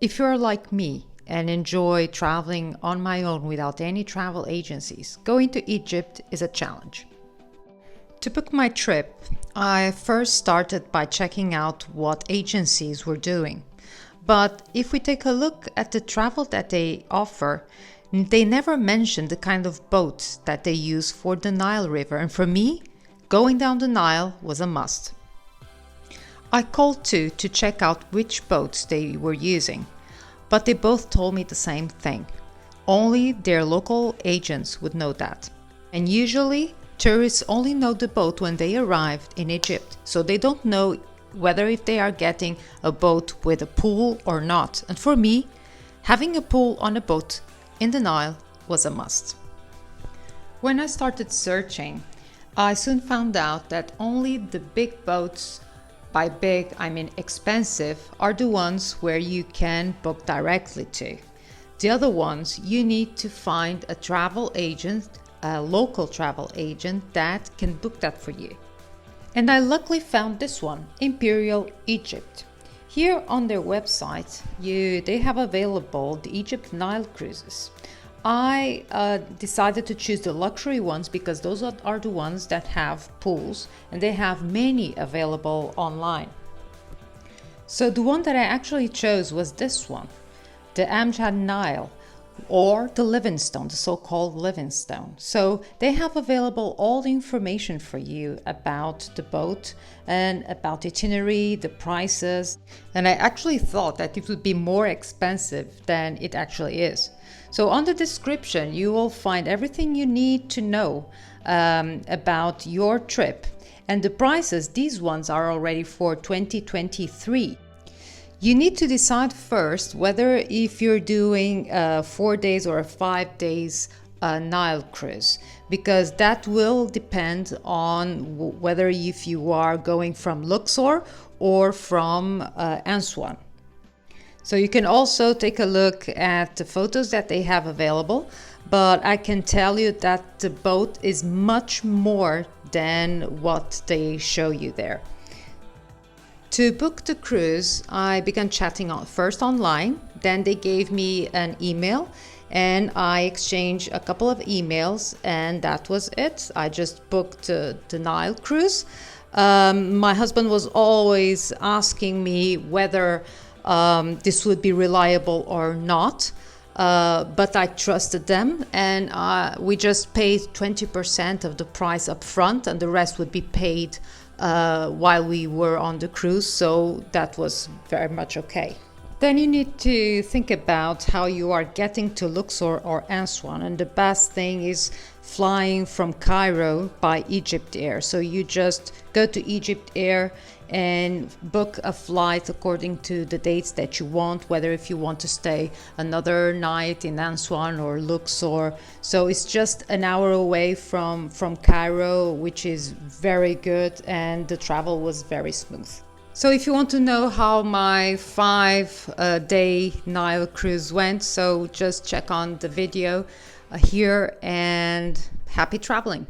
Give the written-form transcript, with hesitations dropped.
If you're like me and enjoy traveling on my own without any travel agencies, going to Egypt is a challenge. To book my trip, I first started by checking out what agencies were doing. But if we take a look at the travel that they offer, they never mention the kind of boats that they use for the Nile River. And for me, going down the Nile was a must. I called too to check out which boats they were using, but they both told me the same thing. Only their local agents would know that. And usually, tourists only know the boat when they arrived in Egypt, so they don't know whether if they are getting a boat with a pool or not. And for me, having a pool on a boat in the Nile was a must. When I started searching, I soon found out that only the big boats, by big I mean expensive, are the ones where you can book directly to. The other ones you need to find a travel agent, a local travel agent that can book that for you. And I luckily found this one, Imperial Egypt. Here on their website, they have available the Egypt Nile Cruises. I decided to choose the luxury ones because those are the ones that have pools, and they have many available online. So the one that I actually chose was this one, the Amjad Nile, or the Livingstone, the so-called Livingstone. So they have available all the information for you about the boat and about the itinerary, the prices. And I actually thought that it would be more expensive than it actually is. So on the description, you will find everything you need to know about your trip. And the prices, these ones are already for 2023. You need to decide first whether if you're doing 4 days or a 5 days Nile cruise, because that will depend on whether if you are going from Luxor or from Aswan. So you can also take a look at the photos that they have available, but I can tell you that the boat is much more than what they show you there. To book the cruise, I began chatting first online, then they gave me an email and I exchanged a couple of emails and that was it. I just booked the Nile Cruise. My husband was always asking me whether this would be reliable or not, but I trusted them and we just paid 20% of the price up front and the rest would be paid while we were on the cruise, so that was very much okay. Then you need to think about how you are getting to Luxor or Aswan, and the best thing is flying from Cairo by Egypt Air. So you just go to Egypt Air and book a flight according to the dates that you want, whether if you want to stay another night in Aswan or Luxor. So it's just an hour away from Cairo, which is very good, and the travel was very smooth. So if you want to know how my 5-day Nile cruise went, so just check on the video here, and happy traveling.